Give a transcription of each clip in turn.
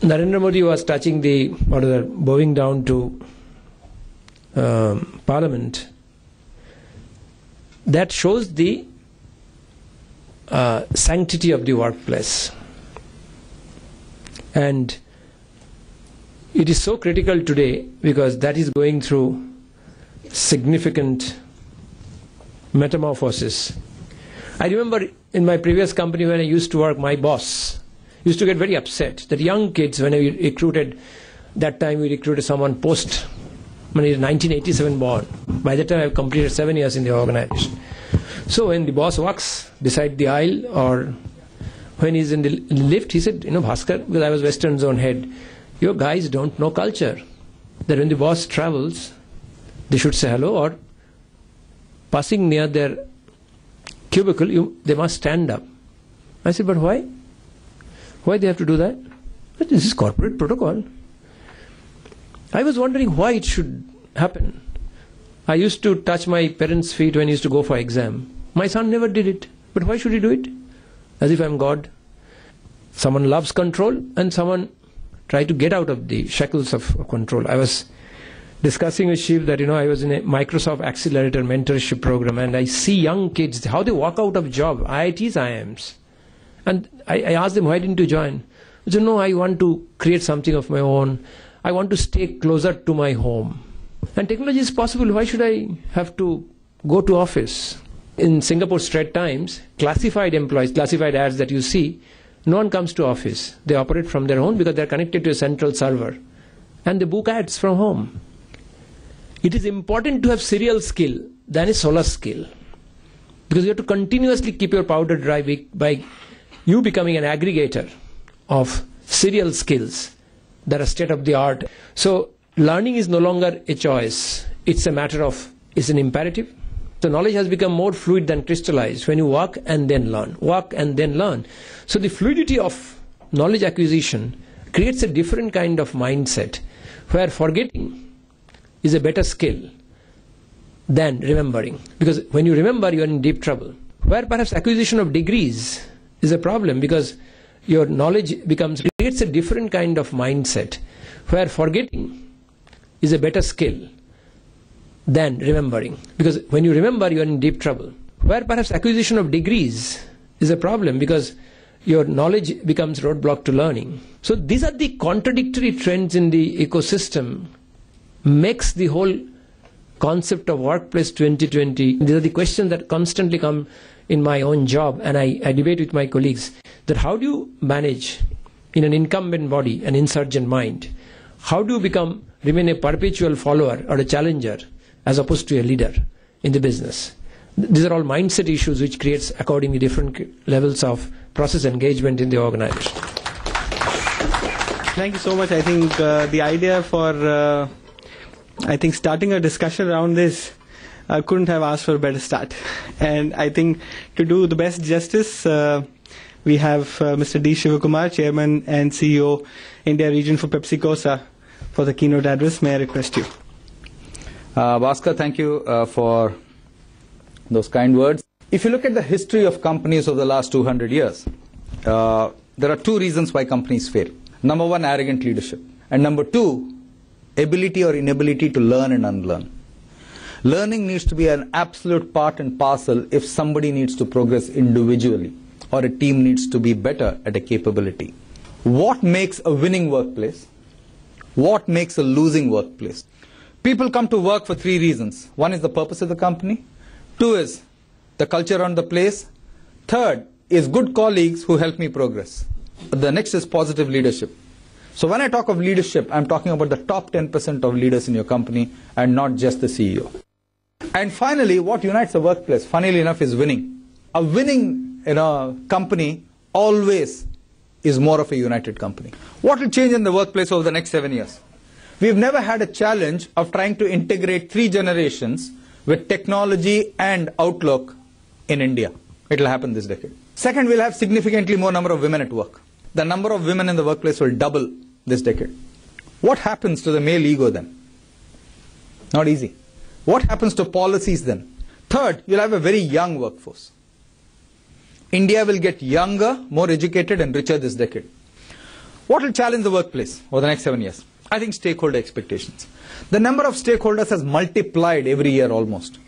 Narendra Modi was touching bowing down to Parliament. That shows the sanctity of the workplace. And it is so critical today because that is going through significant metamorphosis. I remember in my previous company when I used to work, my boss used to get very upset that young kids, when we recruited, that time we recruited someone post, when he was 1987 born. By that time I've completed 7 years in the organization. So when the boss walks beside the aisle or when he's in the lift, he said, Bhaskar, because I was Western Zone head, your guys don't know culture. That when the boss travels, they should say hello, or passing near their cubicle, they must stand up. I said, but why? Why they have to do that? But this is corporate protocol. I was wondering why it should happen. I used to touch my parents' feet when he used to go for exam. My son never did it. But why should he do it? As if I'm God. Someone loves control and someone try to get out of the shackles of control. I was discussing with Shiv that, I was in a Microsoft Accelerator mentorship program and I see young kids, how they walk out of job, IITs, IIMs. And I asked them, why didn't you join? They said, no, I want to create something of my own. I want to stay closer to my home. And technology is possible. Why should I have to go to office? In Singapore Strait Times, classified employees, classified ads that you see, no one comes to office. They operate from their home because they're connected to a central server. And they book ads from home. It is important to have serial skill than a solar skill. Because you have to continuously keep your powder dry by you becoming an aggregator of serial skills that are state of the art. So learning is no longer a choice. It's it's an imperative. So knowledge has become more fluid than crystallized when you walk and then learn. Walk and then learn. So the fluidity of knowledge acquisition creates a different kind of mindset where forgetting is a better skill than remembering. Because when you remember, you are in deep trouble. Where perhaps acquisition of degrees is a problem because your knowledge creates a different kind of mindset where forgetting is a better skill than remembering. Because when you remember, you are in deep trouble. Where perhaps acquisition of degrees is a problem because your knowledge becomes roadblock to learning. So these are the contradictory trends in the ecosystem, makes the whole concept of Workplace 2020. These are the questions that constantly come in my own job, and I debate with my colleagues that how do you manage in an incumbent body, an insurgent mind? How do you remain a perpetual follower or a challenger as opposed to a leader in the business? These are all mindset issues which creates accordingly different levels of process engagement in the organization. Thank you so much. I think the idea for starting a discussion around this, I couldn't have asked for a better start. And I think to do the best justice, we have Mr. D. Shivakumar, Chairman and CEO, India Region for PepsiCo, for the keynote address. May I request you? Bhaskar, thank you for those kind words. If you look at the history of companies over the last 200 years, there are two reasons why companies fail. Number one, arrogant leadership. And number two, ability or inability to learn and unlearn. Learning needs to be an absolute part and parcel if somebody needs to progress individually or a team needs to be better at a capability. What makes a winning workplace? What makes a losing workplace? People come to work for three reasons. One is the purpose of the company. Two is the culture around the place. Third is good colleagues who help me progress. The next is positive leadership. So when I talk of leadership, I'm talking about the top 10% of leaders in your company and not just the CEO. And finally, what unites a workplace, funnily enough, is winning. A winning company always is more of a united company. What will change in the workplace over the next 7 years? We've never had a challenge of trying to integrate 3 generations with technology and outlook in India. It will happen this decade. Second, we'll have significantly more number of women at work. The number of women in the workplace will double this decade. What happens to the male ego then? Not easy. What happens to policies then? Third, you'll have a very young workforce. India will get younger, more educated and richer this decade. What will challenge the workplace over the next 7 years? I think stakeholder expectations. The number of stakeholders has multiplied every year almost.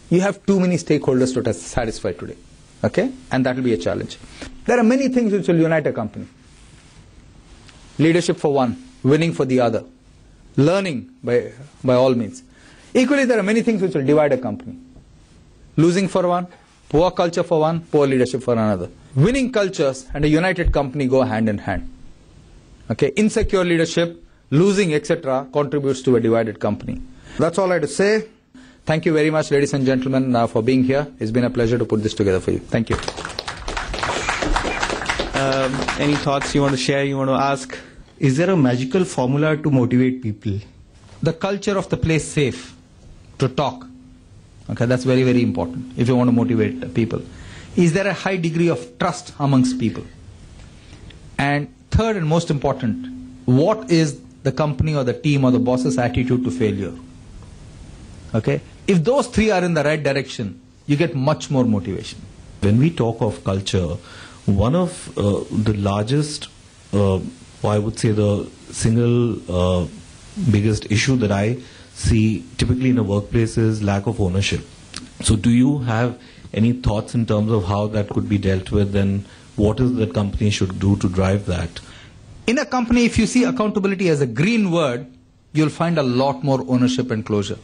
You have too many stakeholders to satisfy today. Okay? And that will be a challenge. There are many things which will unite a company. Leadership for one, winning for the other, learning by all means. Equally, there are many things which will divide a company. Losing for one, poor culture for one, poor leadership for another. Winning cultures and a united company go hand in hand. Okay? Insecure leadership, losing, etc. contributes to a divided company. That's all I had to say. Thank you very much, ladies and gentlemen, for being here. It's been a pleasure to put this together for you. Thank you. Any thoughts you want to share, you want to ask? Is there a magical formula to motivate people? The culture of the place safe to talk. Okay, that's very, very important if you want to motivate people. Is there a high degree of trust amongst people? And third and most important, what is the company or the team or the boss's attitude to failure? Okay? If those three are in the right direction, you get much more motivation. When we talk of culture, one of the largest, I would say the single biggest issue that I see typically in a workplace is lack of ownership. So do you have any thoughts in terms of how that could be dealt with, and what is that company should do to drive that? In a company, if you see accountability as a green word, you'll find a lot more ownership and closure.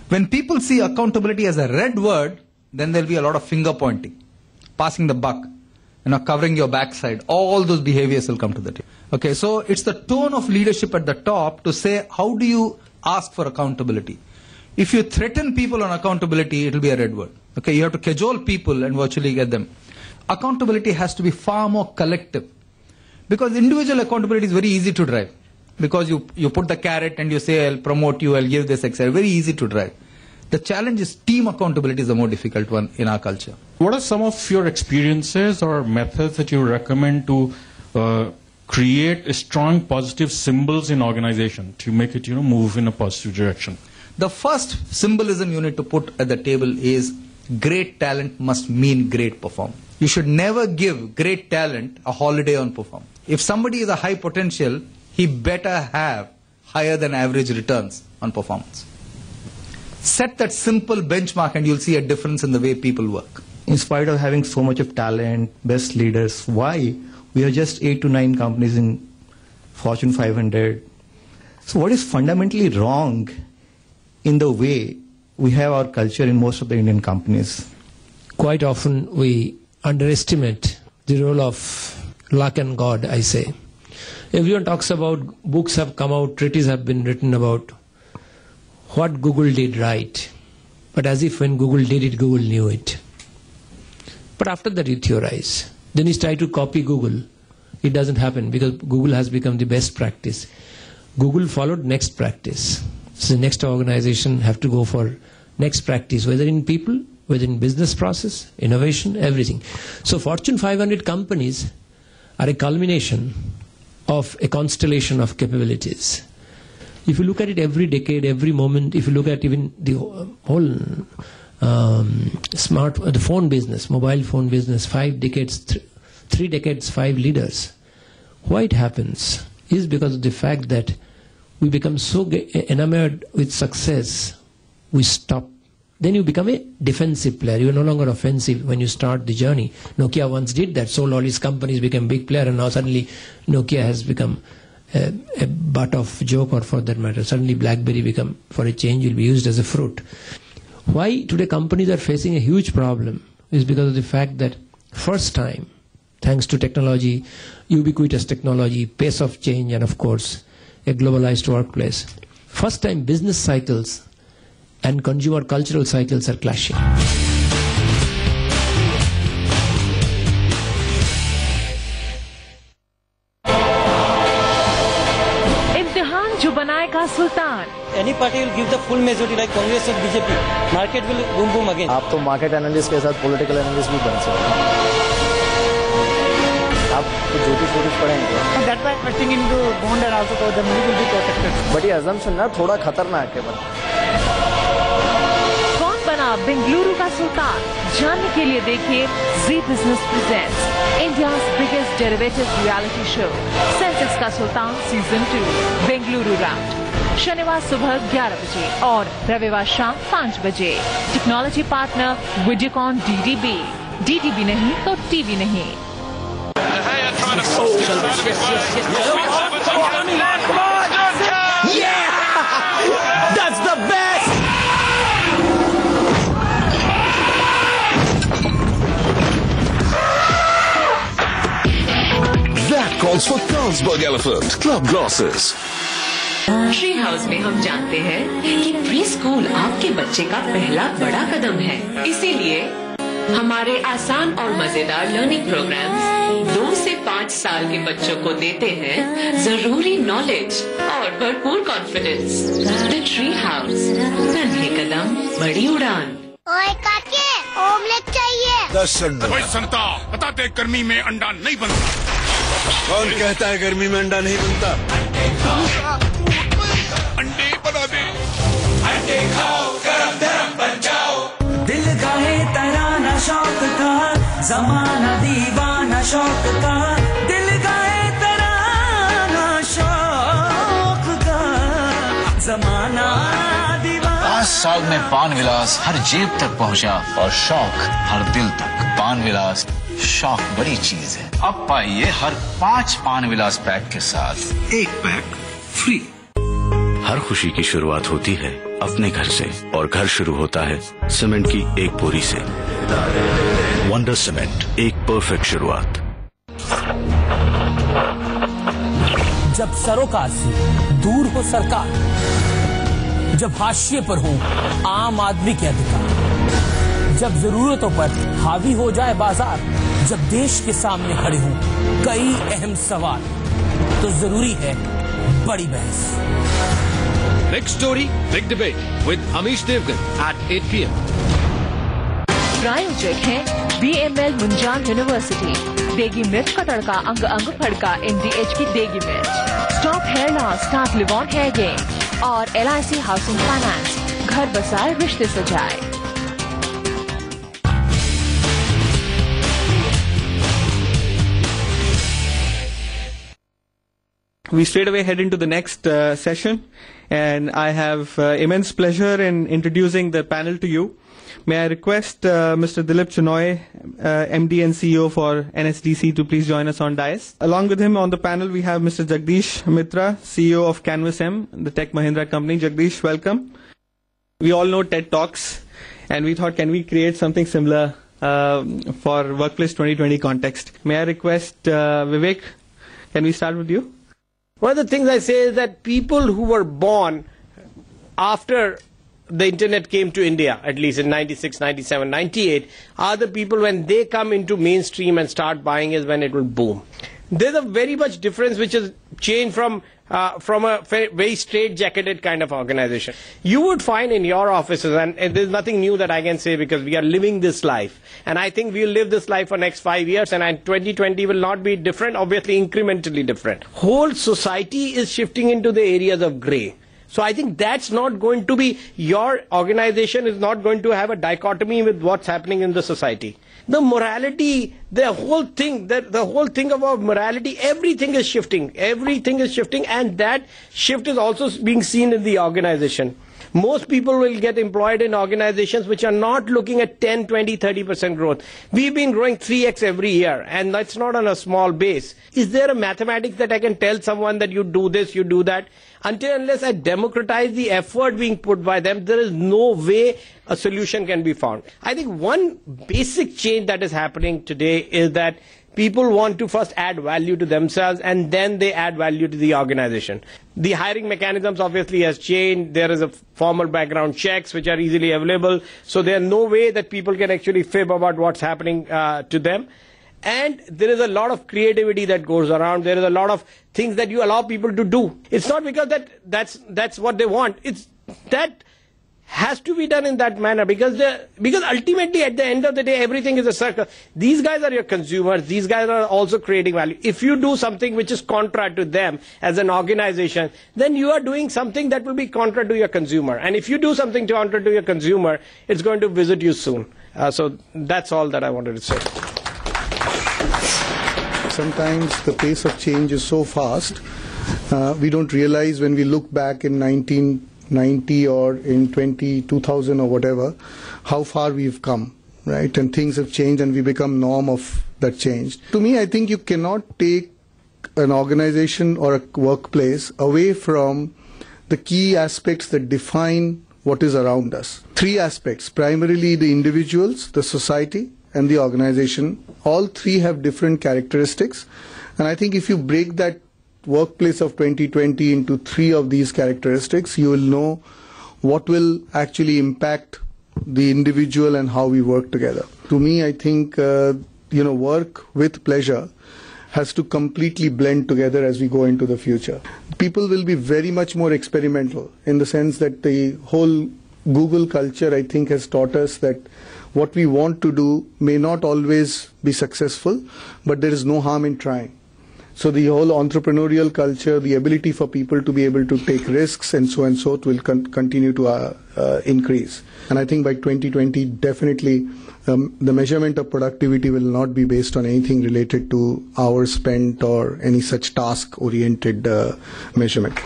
When people see accountability as a red word, then there'll be a lot of finger pointing, passing the buck, covering your backside. All those behaviors will come to the table. Okay, so it's the tone of leadership at the top to say, how do you ask for accountability? If you threaten people on accountability, it will be a red word. Okay, you have to cajole people and virtually get them. Accountability has to be far more collective. Because individual accountability is very easy to drive. Because you put the carrot and you say, I'll promote you, I'll give this, etc. Very easy to drive. The challenge is team accountability is the more difficult one in our culture. What are some of your experiences or methods that you recommend to create strong positive symbols in organization to make it move in a positive direction? The first symbolism you need to put at the table is great talent must mean great performance. You should never give great talent a holiday on performance. If somebody is a high potential, he better have higher than average returns on performance. Set that simple benchmark and you'll see a difference in the way people work. In spite of having so much of talent, best leaders, why we are just 8 to 9 companies in Fortune 500? So what is fundamentally wrong in the way we have our culture in most of the Indian companies? Quite often we underestimate the role of luck and God, I say. Everyone talks about, books have come out, treatises have been written about what Google did right. But as if when Google did it, Google knew it. But after that you theorize. Then you try to copy Google. It doesn't happen because Google has become the best practice. Google followed next practice. So the next organization have to go for next practice, whether in people, whether in business process, innovation, everything. So Fortune 500 companies are a culmination of a constellation of capabilities. If you look at it every decade, every moment, if you look at even the whole the phone business, mobile phone business, 5 decades, 3 decades, 5 leaders. Why it happens is because of the fact that we become so enamored with success, we stop. Then you become a defensive player. You are no longer offensive when you start the journey. Nokia once did that, sold all its companies, became a big player, and now suddenly Nokia has become a butt of joke, or for that matter, suddenly BlackBerry become, for a change, will be used as a fruit. Why today companies are facing a huge problem is because of the fact that first time, thanks to technology, ubiquitous technology, pace of change, and of course, a globalized workplace, first time business cycles and consumer cultural cycles are clashing. जो बनाएगा सुल्तान. Any party will give the full majority like Congress or BJP. Market will boom boom again. आप तो market analyst के साथ political analyst भी बन सकते हैं. आप तो ज्योतिष पढ़ेंगे. That's why investing into bond and also the money will be protected. But ये assumption ना थोड़ा खतरनाक है. कौन बना बेंगलुरु का सुल्तान। जानने के लिए देखिए Zee business presents India's biggest derivative reality show Sensex का सुल्तान सीजन 2 बेंगलुरु राउंड, शनिवार सुबह 11 बजे और रविवार शाम 5 बजे। Technology partner Videocon DDB. DDB नहीं तो टीवी नहीं। That's the best! That calls for Carlsberg Elephant Club Glasses. Tree house में हम जानते हैं कि प्री स्कूल आपके बच्चे का पहला बड़ा कदम है। इसीलिए हमारे आसान और मजेदार लर्निंग प्रोग्राम्स 2 से 5 साल के बच्चों को देते हैं जरूरी नॉलेज और भरपूर कॉन्फिडेंस। द ट्री हाउस, नन्हे कदम बड़ी उड़ान। ओए काके, ऑमलेट चाहिए। 10 अंडे। भाई संता, बता दे गर्मी में अंडा नहीं बनता। कौन कहता है गर्मी में अंडा नहीं बनता? अंडे बना दे। अंडे खाओ, गरम गरम बन जाओ। दिल गाहे तराना शौक का, जमाना दीवाना शौक का। दिल गाहे तराना शौक का, जमाना दीवाना। 5 साल में पान विलास हर जेब तक पहुंचा और शौक हर दिल तक। पान विलास शौक बड़ी चीज है। अब पाइए हर 5 पान विलास पैक के साथ 1 पैक फ्री। हर खुशी की शुरुआत होती है अपने घर से, और घर शुरू होता है सीमेंट की एक बोरी से। वंडर सीमेंट, एक परफेक्ट शुरुआत। जब सरोकार से दूर हो सरकार, जब हाशिए पर हो आम आदमी के अधिकार, जब जरूरतों पर हावी हो जाए बाजार, जब देश के सामने खड़े हों कई अहम सवाल, तो जरूरी है बड़ी बहस। Big story, big debate with Amish Devgan at 8 p.m. प्रायोजक है BML मुंजाल यूनिवर्सिटी। देगी मिर्च का तड़का, अंग अंग फड़का, NDH की देगी मिर्च। Stop hair loss, start live on hair gain और LIC हाउसिंग फाइनेंस। घर बसाए रिश्ते सजाए। We straight away head into the next session, and I have immense pleasure in introducing the panel to you. May I request Mr. Dilip Chenoy, MD and CEO for NSDC, to please join us on dais. Along with him on the panel, we have Mr. Jagdish Mitra, CEO of Canvas M, the Tech Mahindra company. Jagdish, welcome. We all know TED Talks, and we thought, can we create something similar for Workplace 2020 context? May I request Vivek, can we start with you? One of the things I say is that people who were born after the internet came to India, at least in 96, 97, 98, are the people when they come into mainstream and start buying is when it will boom. There's a very much difference which has changed from a very straight-jacketed kind of organization. You would find in your offices, and there's nothing new that I can say because we are living this life. And I think we'll live this life for next 5 years, and 2020 will not be different, obviously incrementally different. Whole society is shifting into the areas of grey. So I think that's not going to be, your organization is not going to have a dichotomy with what's happening in the society. The morality, the whole thing about morality, everything is shifting. Everything is shifting, and that shift is also being seen in the organization. Most people will get employed in organizations which are not looking at 10, 20, 30% growth. We've been growing 3x every year, and that's not on a small base. Is there a mathematics that I can tell someone that you do this, you do that? Until unless I democratize the effort being put by them, there is no way a solution can be found. I think one basic change that is happening today is that people want to first add value to themselves, and then they add value to the organization. The hiring mechanisms obviously has changed. There is a formal background checks which are easily available. So there is no way that people can actually fib about what's happening to them. And there is a lot of creativity that goes around. There is a lot of things that you allow people to do. It's not because that's what they want. It's that has to be done in that manner, because ultimately at the end of the day everything is a circle. These guys are your consumers, these guys are also creating value. If you do something which is contra to them as an organization, then you are doing something that will be contra to your consumer, and if you do something contra to your consumer, it's going to visit you soon. So that's all that I wanted to say. Sometimes the pace of change is so fast, we don't realize when we look back in 1990 or in 2000 or whatever, how far we've come, right? And things have changed and we become norm of that change. To me, I think you cannot take an organization or a workplace away from the key aspects that define what is around us. Three aspects, primarily the individuals, the society, and the organization. All three have different characteristics. And I think if you break that workplace of 2020 into three of these characteristics, you will know what will actually impact the individual and how we work together. To me, I think work with pleasure has to completely blend together as we go into the future. People will be very much more experimental, in the sense that the whole Google culture, I think, has taught us that what we want to do may not always be successful, but there is no harm in trying. So the whole entrepreneurial culture, the ability for people to be able to take risks and so will continue to increase. And I think by 2020, definitely the measurement of productivity will not be based on anything related to hours spent or any such task-oriented measurement.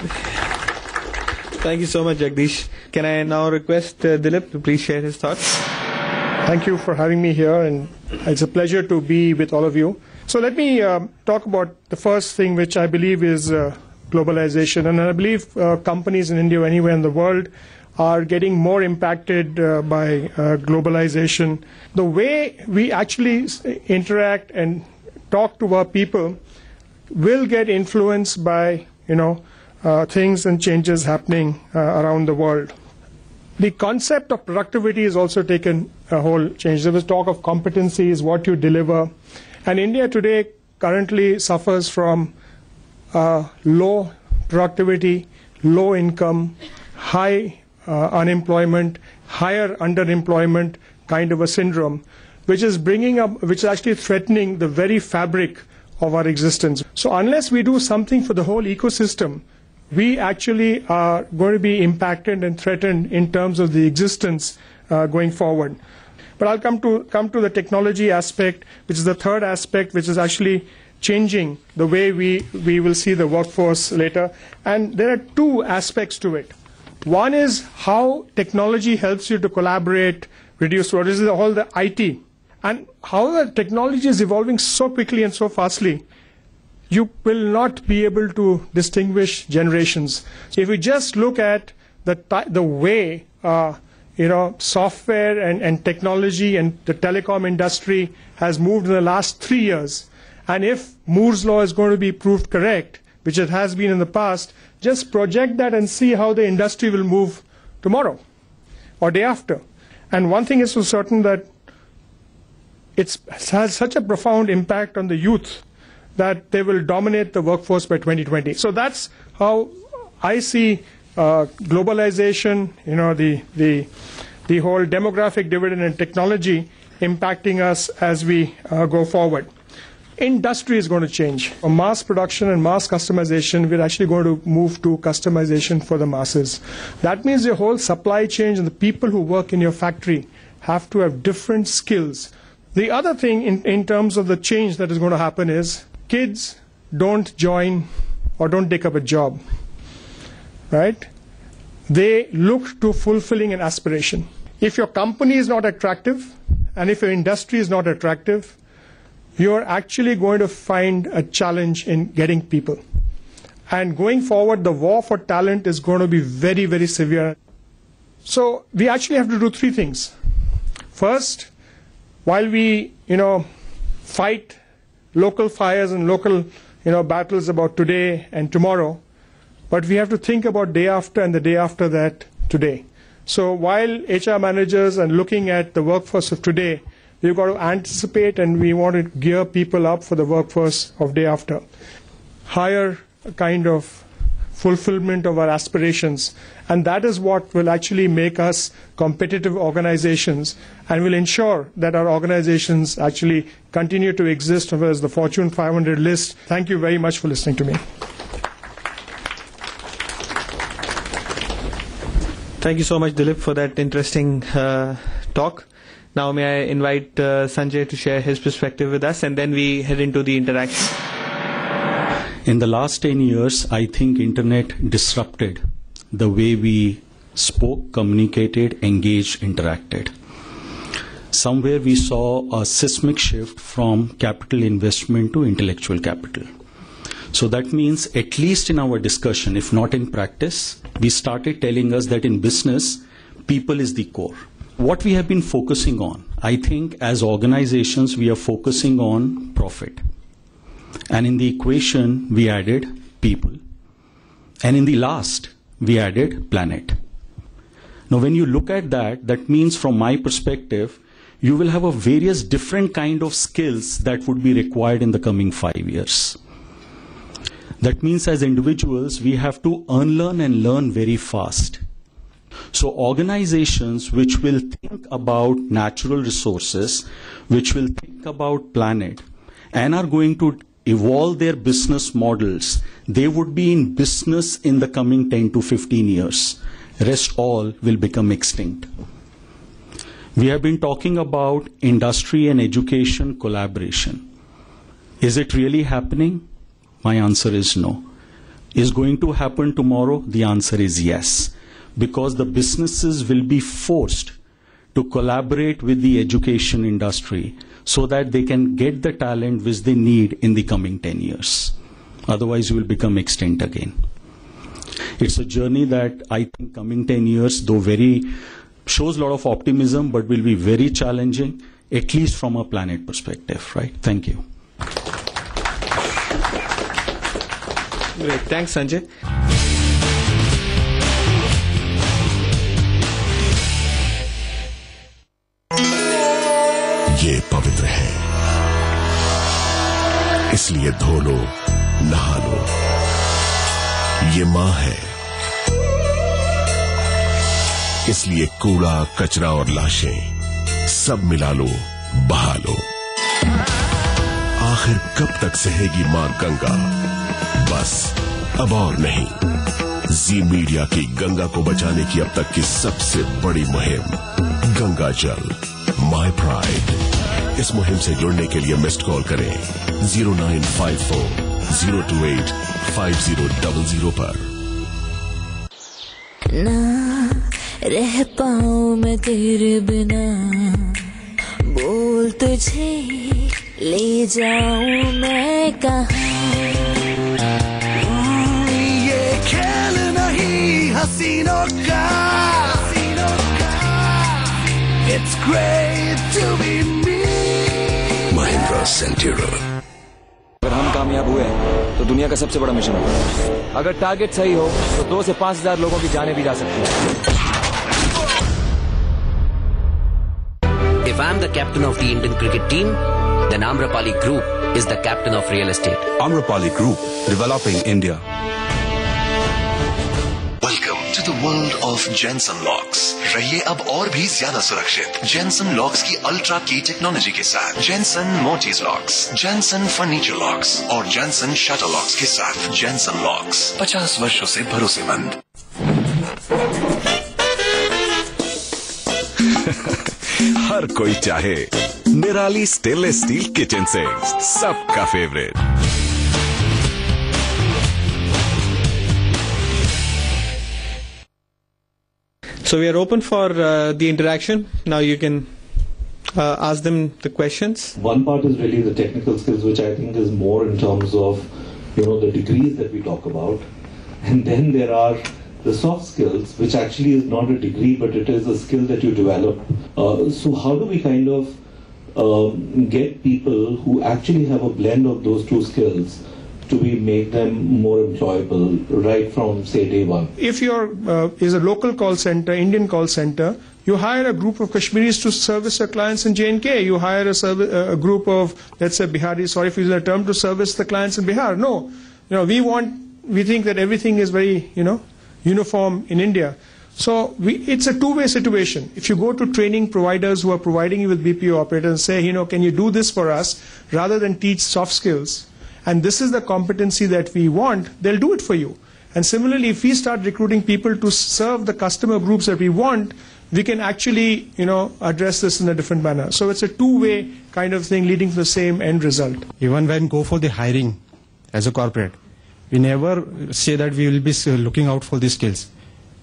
Thank you so much, Jagdish. Can I now request Dilip to please share his thoughts? Thank you for having me here, and it's a pleasure to be with all of you. So let me talk about the first thing, which I believe is globalization. And I believe companies in India or anywhere in the world are getting more impacted by globalization. The way we actually interact and talk to our people will get influenced by, things and changes happening around the world. The concept of productivity has also taken a whole change. There was talk of competencies, what you deliver. And India today currently suffers from low productivity, low income, high unemployment, higher underemployment kind of a syndrome, which is actually threatening the very fabric of our existence. So unless we do something for the whole ecosystem, we actually are going to be impacted and threatened in terms of the existence going forward. But I'll come to the technology aspect, which is the third aspect, which is actually changing the way we will see the workforce later. And there are two aspects to it. One is how technology helps you to collaborate, reduce what is the IT, and how the technology is evolving so quickly and so fastly. You will not be able to distinguish generations. So if you just look at the way software and technology and the telecom industry has moved in the last 3 years, and if Moore's law is going to be proved correct, which it has been in the past, just project that and see how the industry will move tomorrow or day after. And one thing is for certain, that it has such a profound impact on the youth that they will dominate the workforce by 2020. So that's how I see globalization, the whole demographic dividend and technology impacting us as we go forward. Industry is going to change. From mass production and mass customization, we're actually going to move to customization for the masses. That means your whole supply chain and the people who work in your factory have to have different skills. The other thing in terms of the change that is going to happen is kids don't join or don't take up a job, right? They look to fulfilling an aspiration. If your company is not attractive and if your industry is not attractive, you're actually going to find a challenge in getting people. And going forward, the war for talent is going to be very, very severe. So we actually have to do three things. First, while we, fight local fires and local, battles about today and tomorrow, but we have to think about day after and the day after that today. So while HR managers are looking at the workforce of today, we've got to anticipate and we want to gear people up for the workforce of day after. Hire a kind of fulfillment of our aspirations. And that is what will actually make us competitive organizations and will ensure that our organizations actually continue to exist as the Fortune 500 list. Thank you very much for listening to me. Thank you so much, Dilip, for that interesting talk. Now may I invite Sanjay to share his perspective with us, and then we head into the interaction. In the last 10 years, I think internet disrupted the way we spoke, communicated, engaged, interacted. Somewhere we saw a seismic shift from capital investment to intellectual capital. So that means, at least in our discussion, if not in practice, we started telling us that in business, people is the core. What we have been focusing on, I think as organizations, we are focusing on profit. And in the equation, we added people. And in the last, we added planet. Now, when you look at that, that means from my perspective, you will have a various different kind of skills that would be required in the coming 5 years. That means as individuals, we have to unlearn and learn very fast. So organizations which will think about natural resources, which will think about planet, and are going to evolve their business models, they would be in business in the coming 10 to 15 years. Rest all will become extinct. We have been talking about industry and education collaboration. Is it really happening? My answer is no. Is going to happen tomorrow? The answer is yes. Because the businesses will be forced to collaborate with the education industry so that they can get the talent which they need in the coming 10 years. Otherwise, you will become extinct again. It's a journey that I think coming 10 years, though shows a lot of optimism, but will be very challenging, at least from a planet perspective, right? Thank you. Great. Thanks, Sanjay. ये पवित्र है, इसलिए धो लो, नहा लो। ये माँ है, इसलिए कूड़ा, कचरा और लाशें सब मिला लो, बहा लो। आखिर कब तक सहेगी मां गंगा? बस अब और नहीं। जी मीडिया की गंगा को बचाने की अब तक की सबसे बड़ी मुहिम गंगा जल, माई प्राइड। इस मुहिम से जुड़ने के लिए मिस्ड कॉल करें 0954 028 5000 पर। ना रह पाऊं मैं तेरे बिना, बोल तुझे ले जाऊं मैं कहाँ। ये खेल नहीं हसीनों का, It's great to be me. Mahindra सेंटिरो। अगर हम कामयाब हुए तो दुनिया का सबसे बड़ा मिशन होगा। अगर टारगेट सही हो तो 2 से 5,000 लोगों की जानें भी जा सकती हैं। If I'm the captain of the Indian cricket team, then Amrapali Group is the captain of real estate. Amrapali Group, developing India. Welcome to the world of Jensen Locks. रहिए अब और भी ज्यादा सुरक्षित Jensen Locks की ultra की technology के साथ। Jensen Mortise Locks, Jensen Furniture Locks और Jensen Shutter Locks के साथ Jensen Locks 50 वर्षों से भरोसेमंद। हर कोई चाहे निराली स्टेनलेस स्टील किचन से सबका favourite. So we are open for the interaction. Now you can ask them the questions. One part is really the technical skills, which I think is more in terms of, the degrees that we talk about. And then there are the soft skills, which actually is not a degree, but it is a skill that you develop. So how do we kind of get people who actually have a blend of those two skills to make them more enjoyable right from, say, day one? If is a local call center, Indian call center, you hire a group of Kashmiris to service your clients in J&K. You hire a group of, let's say, Biharis, sorry if you use the term, to service the clients in Bihar. No. We want we think that everything is very, uniform in India. So it's a two-way situation. If you go to training providers who are providing you with BPO operators and say, can you do this for us, rather than teach soft skills, and this is the competency that we want, they'll do it for you. And similarly, if we start recruiting people to serve the customer groups that we want, we can actually, address this in a different manner. So it's a two-way kind of thing leading to the same end result. Even when go for the hiring as a corporate, we never say that we will be looking out for the skills.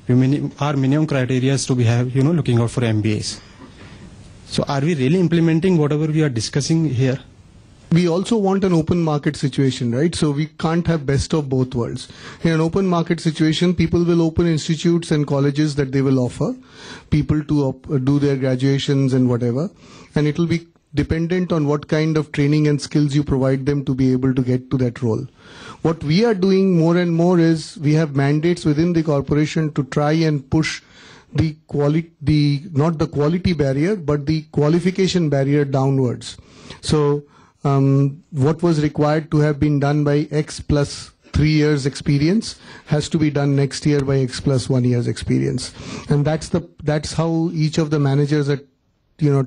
Our minimum criteria is to be looking out for MBAs. So are we really implementing whatever we are discussing here? We also want an open market situation, right? So we can't have best of both worlds. In an open market situation, people will open institutes and colleges that they will offer people to do their graduations and whatever. And it will be dependent on what kind of training and skills you provide them to be able to get to that role. What we are doing more and more is we have mandates within the corporation to try and push the not the quality barrier, but the qualification barrier downwards. So what was required to have been done by X plus 3 years experience has to be done next year by X plus 1 year's experience. And that's how each of the managers are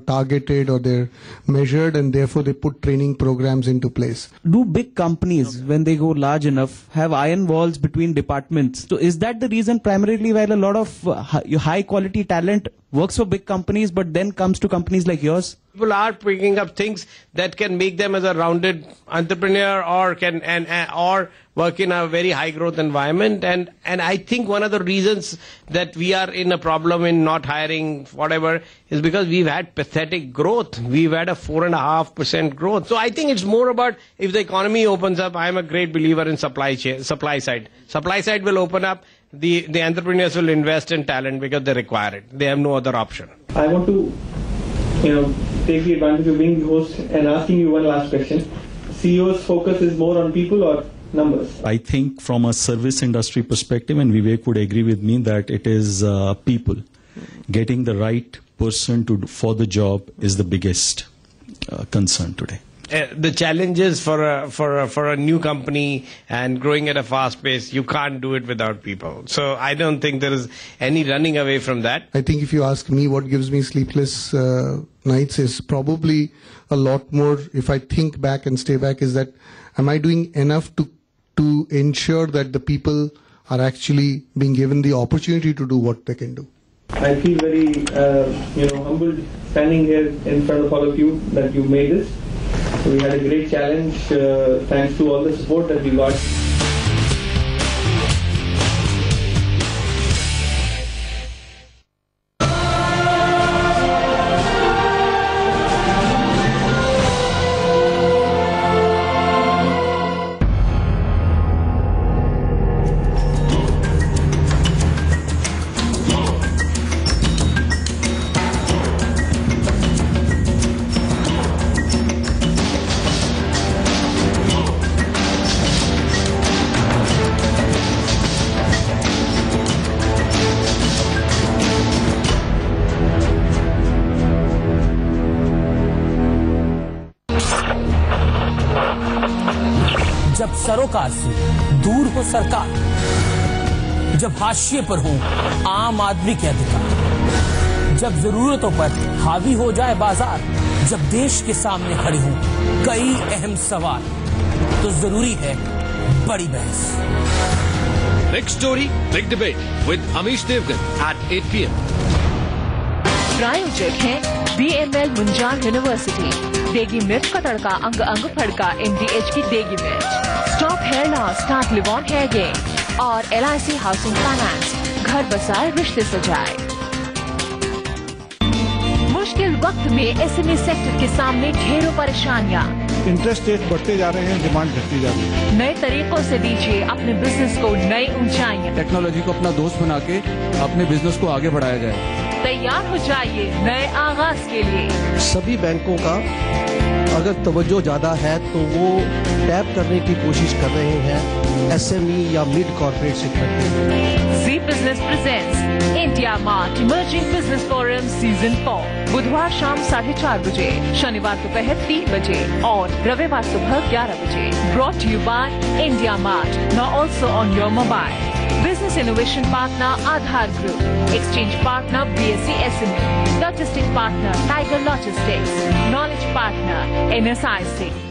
targeted, or they're measured, and therefore they put training programs into place. Do big companies, when they go large enough, have iron walls between departments? So is that the reason primarily why a lot of high quality talent works for big companies but then comes to companies like yours? People are picking up things that can make them as a rounded entrepreneur, or or work in a very high growth environment. And I think one of the reasons that we are in a problem in not hiring whatever is because we've had pathetic growth. We've had a 4.5% growth. So I think it's more about, if the economy opens up, I'm a great believer in supply side. Supply side will open up. The entrepreneurs will invest in talent because they require it. They have no other option. I want to, take the advantage of being the host and asking you one last question. CEO's focus is more on people or numbers? I think from a service industry perspective, and Vivek would agree with me, that it is people. Getting the right person for the job is the biggest concern today. The challenges for a new company and growing at a fast pace, you can't do it without people. So I don't think there is any running away from that. I think if you ask me what gives me sleepless nights is probably a lot more, if I think back and stay back, is that am I doing enough to ensure that the people are actually being given the opportunity to do what they can do. I feel very humbled standing here in front of all of you that you made this. We had a great challenge, thanks to all the support that we got. जब सरोकार से दूर हो सरकार, जब हाशिए पर हो आम आदमी के अधिकार, जब जरूरतों पर हावी हो जाए बाजार, जब देश के सामने खड़े हों कई अहम सवाल, तो जरूरी है बड़ी बहस. Big story, big debate with Amish Devgan at 8 p.m. प्रायोजक है BML मुंजाल यूनिवर्सिटी, देगी मिर्च का तड़का अंग अंग फड़का MDH की देगी मिर्च, stop hair loss start live on hair gain और LIC हाउसिंग फाइनेंस, घर बसाए रिश्ते सजाए. मुश्किल वक्त में SME सेक्टर के सामने ढेरों परेशानियां. इंटरेस्ट रेट बढ़ते जा रहे हैं, डिमांड घटती जा रही है. नए तरीकों से दीजिए अपने बिजनेस को नई ऊंचाइयां. टेक्नोलॉजी को अपना दोस्त बना के अपने बिजनेस को आगे बढ़ाया जाए. तैयार हो जाइए नए आगाज के लिए. सभी बैंकों का अगर तवज्जो ज्यादा है तो वो टैप करने की कोशिश कर रहे हैं SME या मिड कॉर्पोरेट सेक्टर में. Zee business presents India mart emerging business forum season 4 बुधवार शाम 4:30 बजे, शनिवार दोपहर 3 बजे और रविवार सुबह 11 बजे। Brought to you by India Mart, now also on your mobile. Business Innovation Partner Aadhar Group, Exchange Partner BSc SME, Logistic Partner Tiger Logistics, Knowledge Partner NSIC.